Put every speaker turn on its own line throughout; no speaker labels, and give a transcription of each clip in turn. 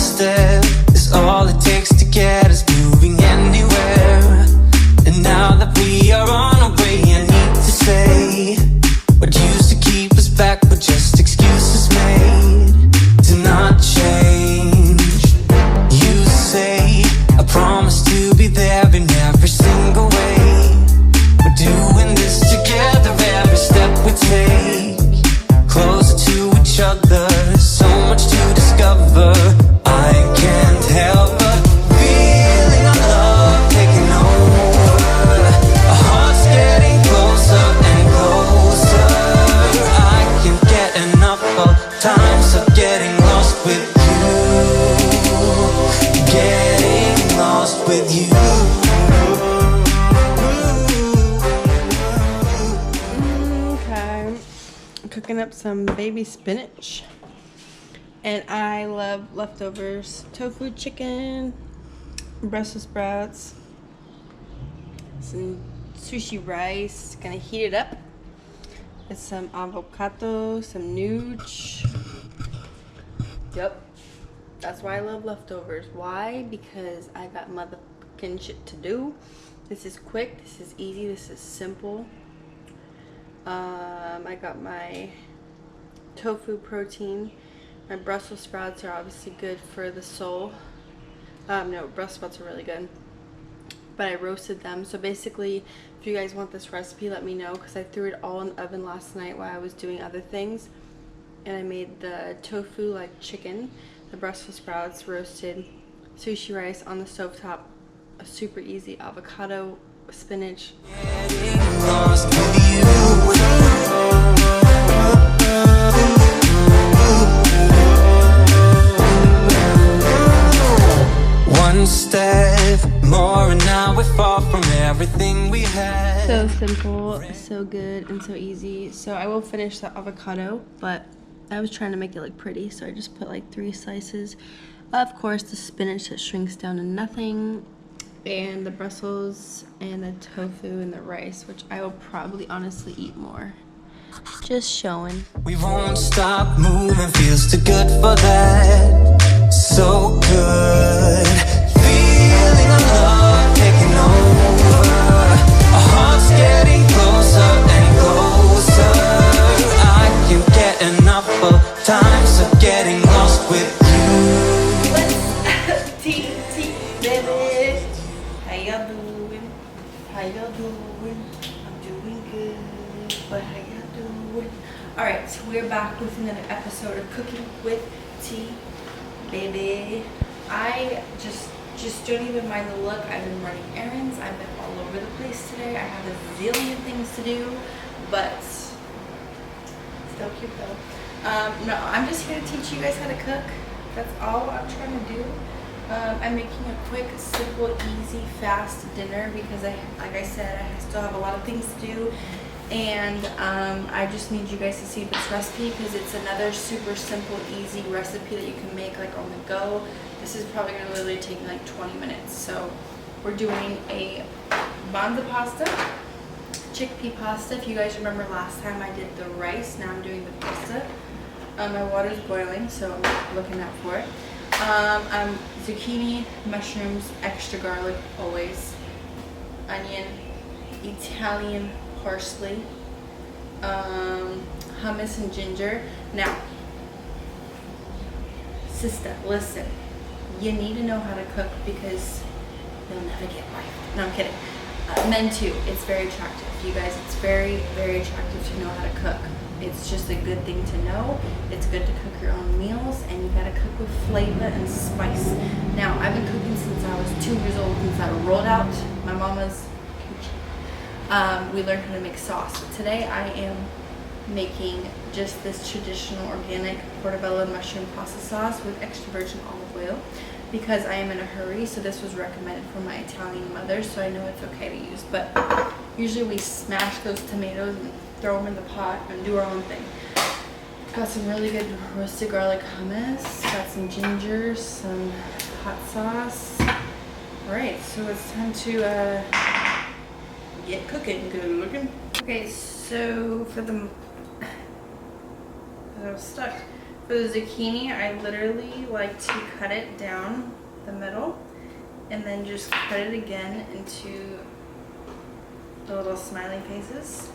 step is all it takes to get us moving anywhere. And now that we are on our way, I need to say what used to keep us back were just excuses made to not change. You say I promise to be there in every single way. We're doing this together, every step we take closer to each other. So much to discover. I can't help but feeling our love taking over. Our hearts getting closer and closer. I can't get enough of times of getting lost with you. Getting lost with you.
Okay, I'm cooking up some baby spinach. And I love leftovers, tofu, chicken, Brussels sprouts, some sushi rice. Gonna heat it up with some avocado, some nooch. Yep, that's why I love leftovers. Why? Because I got motherfucking shit to do. This is quick, this is easy, this is simple. I got my tofu protein. My Brussels sprouts are obviously good for the soul. No, Brussels sprouts are really good. But I roasted them. So basically, if you guys want this recipe, let me know. Because I threw it all in the oven last night while I was doing other things. And I made the tofu like chicken. The Brussels sprouts roasted. Sushi rice on the stovetop. A super easy avocado, spinach. One step more and now we're far from everything we had. So simple, so good, and so easy. So I will finish the avocado, but I was trying to make it look pretty, so I just put like 3 slices. Of course, the spinach that shrinks down to nothing, and the Brussels, and the tofu, and the rice, which I will probably honestly eat more. Just showing. We won't stop moving, feels too good for that. So good. Feeling our love taking over. Our hearts getting closer and closer. I can't get enough of times of getting lost with you. Baby. How y'all doing? How y'all doing? I'm doing good. But how y'all doing? Alright, so we're back with another episode of Cooking with T. Baby. I just don't even mind the look. I've been running errands. I've been all over the place today. I have a zillion things to do, but still cute though. No, I'm just here to teach you guys how to cook. That's all I'm trying to do. I'm making a quick, simple, easy, fast dinner because like I said, I still have a lot of things to do. And I just need you guys to see this recipe because it's another super simple, easy recipe that you can make like on the go. This is probably going to literally take me like 20 minutes. So we're doing a banza pasta, chickpea pasta. If you guys remember last time I did the rice, now I'm doing the pasta. My water's boiling, so I'm looking out for it. Zucchini, mushrooms, extra garlic always, onion, Italian parsley, hummus and ginger. Now, sister, listen, you need to know how to cook because you'll never get life. No, I'm kidding. Men too, it's very attractive. You guys, it's very, very attractive to know how to cook. It's just a good thing to know. It's good to cook your own meals, and you gotta cook with flavor and spice. Now, I've been cooking since I was 2 years old, since I rolled out my mama's kitchen. We learned how to make sauce. So today I am making just this traditional organic portobello mushroom pasta sauce with extra virgin olive oil because I am in a hurry. So this was recommended from my Italian mother, so I know it's okay to use. But usually we smash those tomatoes and throw them in the pot and do our own thing. Got some really good roasted garlic hummus. Got some ginger, some hot sauce. All right, so it's time to get cooking. Good looking. Okay, so for the For the zucchini, I literally like to cut it down the middle and then just cut it again into the little smiley faces.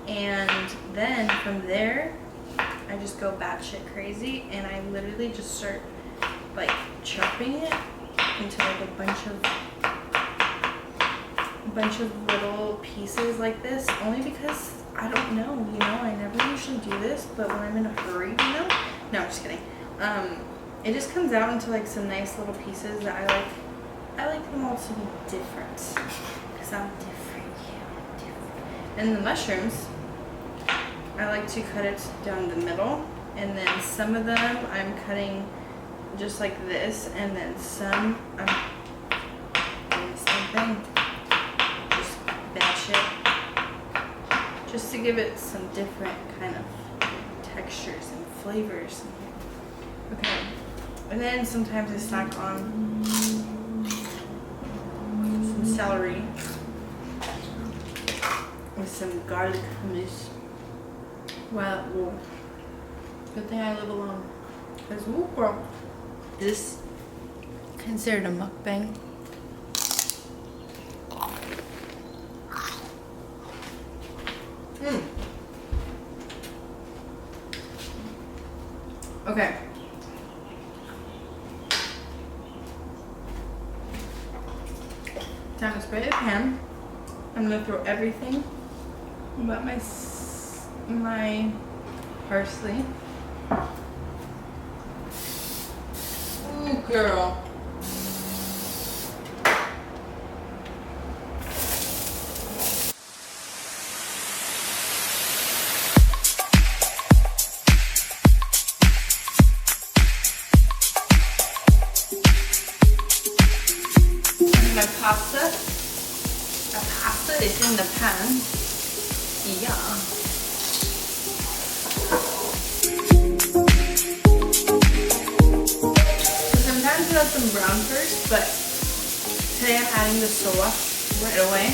And then from there, I just go batshit crazy and I literally just start like chopping it into like a bunch of little pieces like this, only because I don't know, you know, I never usually do this, but when I'm in a hurry, you know, no, I'm just kidding. It just comes out into like some nice little pieces that I like. I like them all to be different, because I'm different, yeah, I'm different. And the mushrooms, I like to cut it down the middle, and then some of them I'm cutting just like this, and then some I'm doing the same thing, just bash it, just to give it some different kind of textures and flavors. Okay, and then sometimes I snack on some celery with some garlic hummus. Well, good thing I live alone, because girl, this considered a mukbang. Okay. Time to spray the pan. I'm gonna throw everything but my parsley. Ooh, girl. My pasta. The pasta is in the pan. Yeah. Sometimes let them brown first, but today I'm adding the soya right away.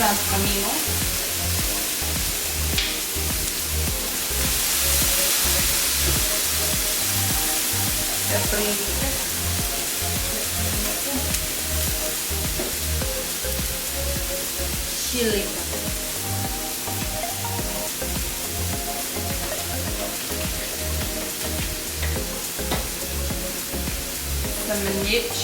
Some amino. Chili. Some niche.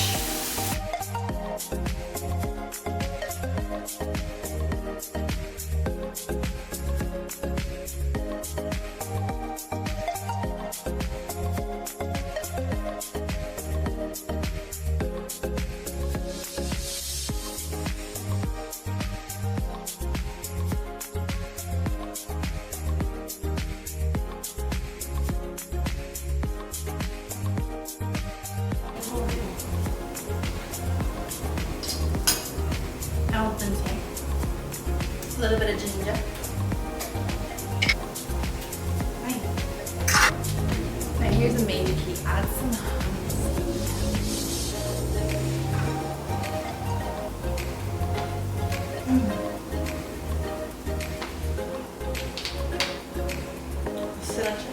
A little bit of ginger. Right. Now here's a major key. Add some hummus. Sriracha.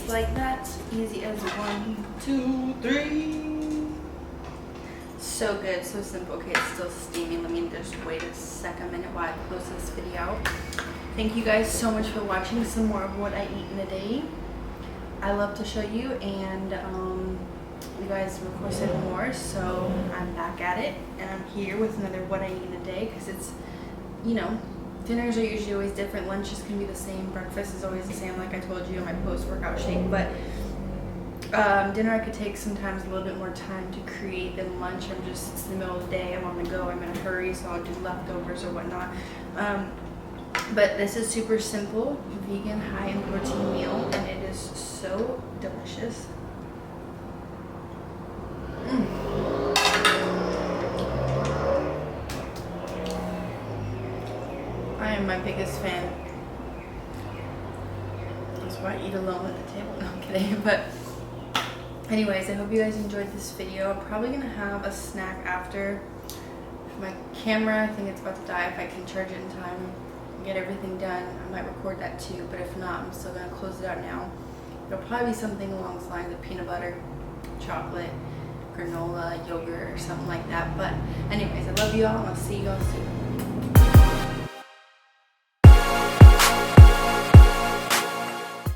Like that. easy as 1, 2, 3. So good, so simple. Okay, it's still steaming. Let me just wait a minute while I close this video out. Thank you guys so much for watching some more of what I eat in a day. I love to show you, and you guys requested more, so I'm back at it, and I'm here with another what I eat in a day, because it's, you know, dinners are usually always different, lunches can be the same, breakfast is always the same, like I told you in my post-workout shake, but dinner I could take sometimes a little bit more time to create than lunch. It's in the middle of the day, I'm on the go, I'm in a hurry, so I'll do leftovers or whatnot. But this is super simple, vegan, high in protein meal, and it is so delicious. I am my biggest fan. That's why I eat alone at the table. No, I'm kidding. But anyways, I hope you guys enjoyed this video. I'm probably gonna have a snack after. My camera, I think it's about to die. If I can charge it in time, get everything done, I might record that too, but if not, I'm still gonna close it out now. It'll probably be something along the lines of peanut butter, chocolate, granola, yogurt, or something like that. But anyways, I love you all, and I'll see you all soon.